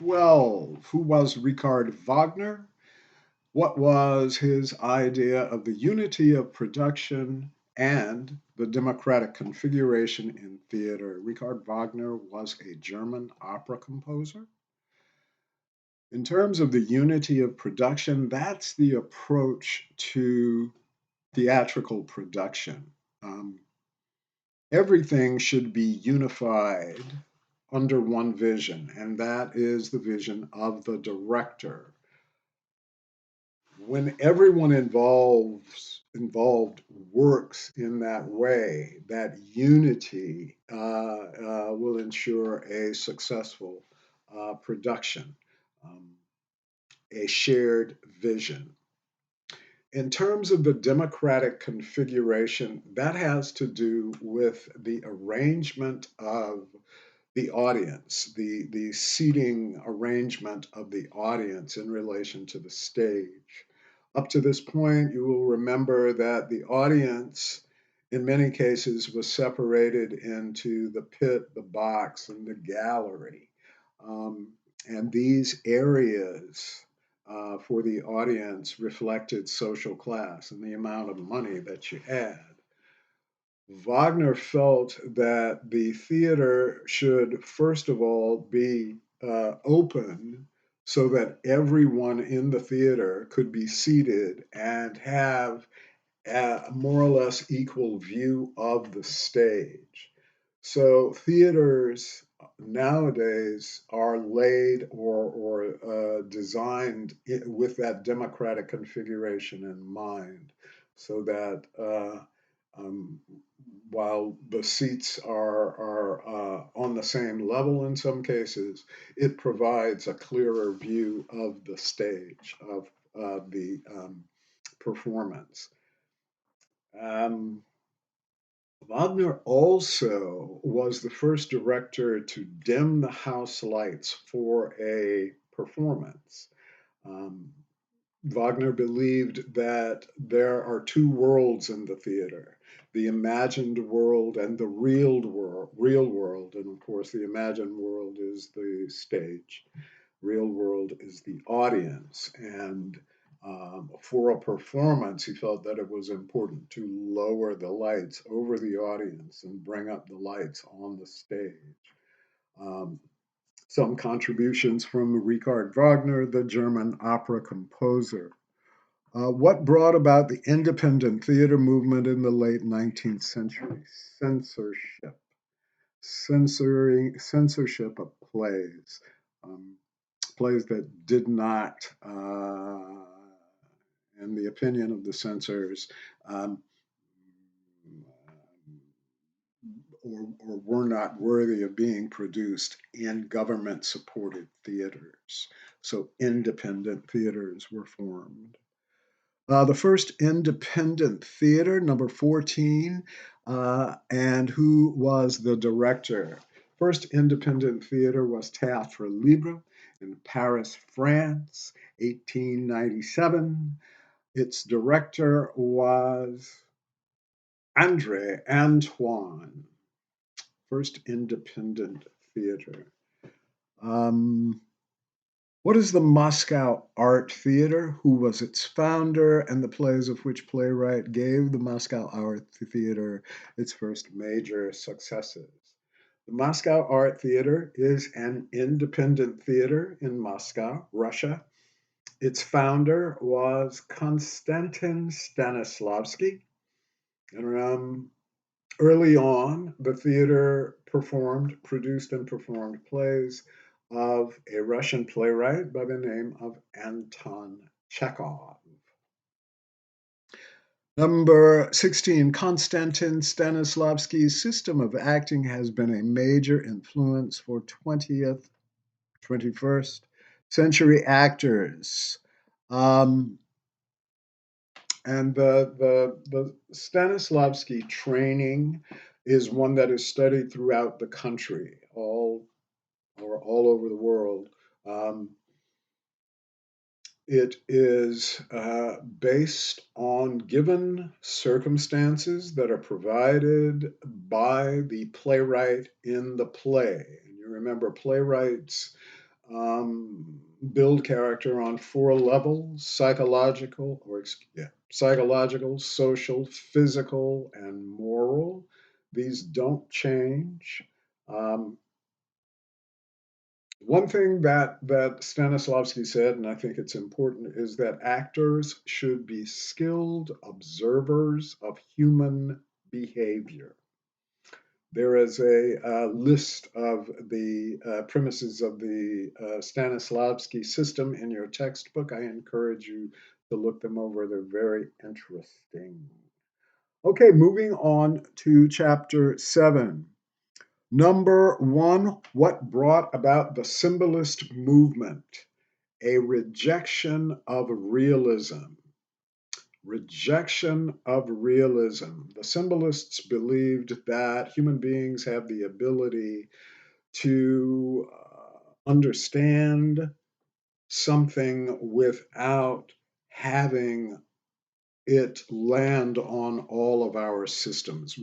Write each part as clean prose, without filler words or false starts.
12. Who was Richard Wagner? What was his idea of the unity of production and the democratic configuration in theater? Richard Wagner was a German opera composer. In terms of the unity of production, that's the approach to theatrical production. Um, Everything should be unified under one vision, and that is the vision of the director. When everyone involved works in that way, that unity will ensure a successful production, um, a shared vision. In terms of the democratic configuration, that has to do with the arrangement of the audience, the seating arrangement of the audience in relation to the stage. Up to this point, you will remember that the audience, in many cases, was separated into the pit, the box, and the gallery. Um, and these areas for the audience reflected social class and the amount of money that you had. Wagner felt that the theater should, first of all, be open so that everyone in the theater could be seated and have a more or less equal view of the stage. So theaters nowadays are laid or designed with that democratic configuration in mind, so that um, while the seats are on the same level in some cases, it provides a clearer view of the stage of the performance. Um, Wagner also was the first director to dim the house lights for a performance. Um, Wagner believed that there are two worlds in the theater, the imagined world and the real world. And of course, the imagined world is the stage, real world is the audience. And for a performance, he felt that it was important to lower the lights over the audience and bring up the lights on the stage. Um, some contributions from Richard Wagner, the German opera composer. What brought about the independent theater movement in the late 19th century? Censorship. Censorship of plays. Um, Plays that did not, in the opinion of the censors, um, or were not worthy of being produced in government supported theaters. So independent theaters were formed. The first independent theater, number 14, and who was the director? First independent theater was Théâtre Libre in Paris, France, 1897. Its director was André Antoine, first independent theater. Um, What is the Moscow Art Theater? Who was its founder and the plays of which playwright gave the Moscow Art Theater its first major successes? The Moscow Art Theater is an independent theater in Moscow, Russia. Its founder was Konstantin Stanislavski. And early on, the theater produced and performed plays of a Russian playwright by the name of Anton Chekhov. Number 16, Konstantin Stanislavski's system of acting has been a major influence for 20th, 21st century actors. Um, and the Stanislavski training is one that is studied throughout the country, all over the world. Um, it is based on given circumstances that are provided by the playwright in the play. And you remember, playwrights build character on four levels: psychological, social, physical, and moral. These don't change. Um, One thing that Stanislavski said, and I think it's important, is that actors should be skilled observers of human behavior. There is a list of the premises of the Stanislavski system in your textbook. I encourage you to look them over. They're very interesting. Okay, moving on to chapter 7. Number 1, what brought about the symbolist movement? A rejection of realism. Rejection of realism. The symbolists believed that human beings have the ability to understand something without having it land on all of our systems,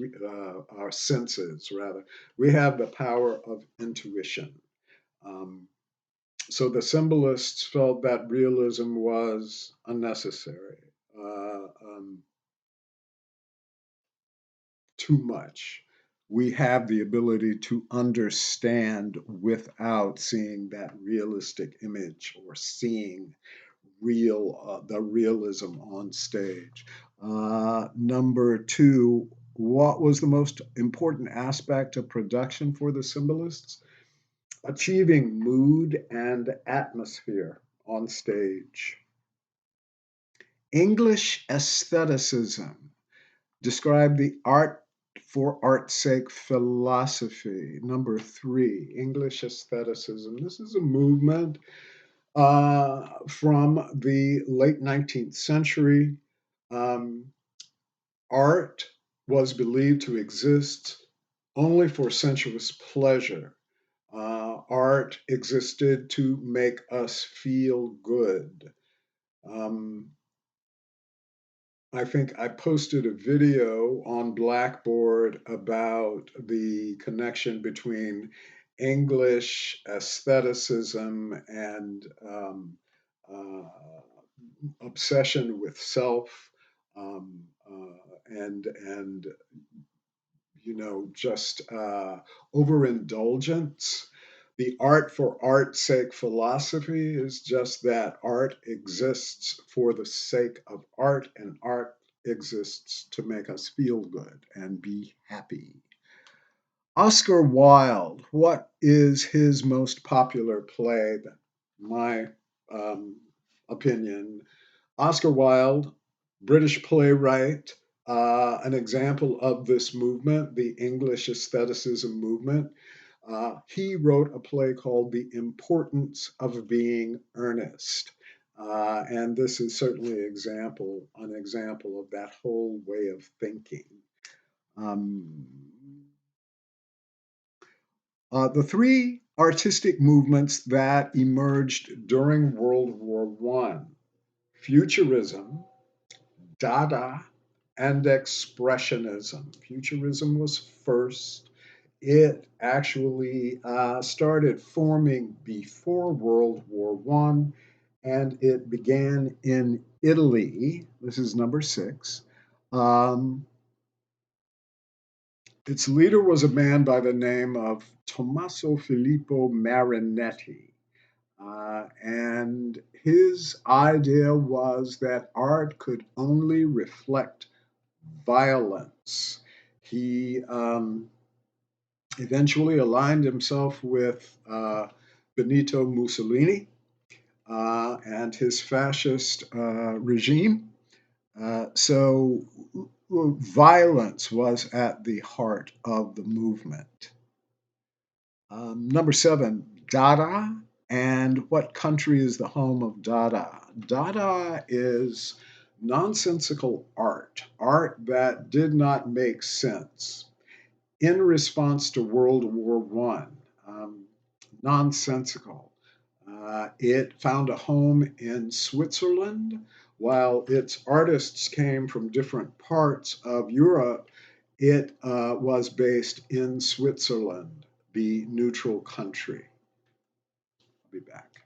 our senses, rather. We have the power of intuition. Um, so the symbolists felt that realism was unnecessary, too much. We have the ability to understand without seeing that realistic image or seeing the realism on stage. Number 2, what was the most important aspect of production for the symbolists? Achieving mood and atmosphere on stage. English aestheticism. Describe the art for art's sake philosophy. Number 3, English aestheticism. This is a movement from the late 19th century. Um, Art was believed to exist only for sensuous pleasure. Art existed to make us feel good. Um, I think I posted a video on Blackboard about the connection between English aestheticism and uh, obsession with self, um, and just overindulgence. The art for art's sake philosophy is just that art exists for the sake of art, and art exists to make us feel good and be happy. Oscar Wilde, what is his most popular play? My um, opinion, Oscar Wilde, British playwright, an example of this movement, the English aestheticism movement. He wrote a play called The Importance of Being Earnest. And this is certainly an example of that whole way of thinking. Um, the three artistic movements that emerged during World War I: Futurism, Dada, and Expressionism. Futurism was first. It actually started forming before World War I, and it began in Italy. This is number 6. Um, its leader was a man by the name of Tommaso Filippo Marinetti. And his idea was that art could only reflect violence. He eventually aligned himself with Benito Mussolini and his fascist regime. So violence was at the heart of the movement. Number 7, Dada. And what country is the home of Dada? Dada is nonsensical art that did not make sense. In response to World War I, nonsensical. It found a home in Switzerland. While its artists came from different parts of Europe, it was based in Switzerland, the neutral country. I'll be back.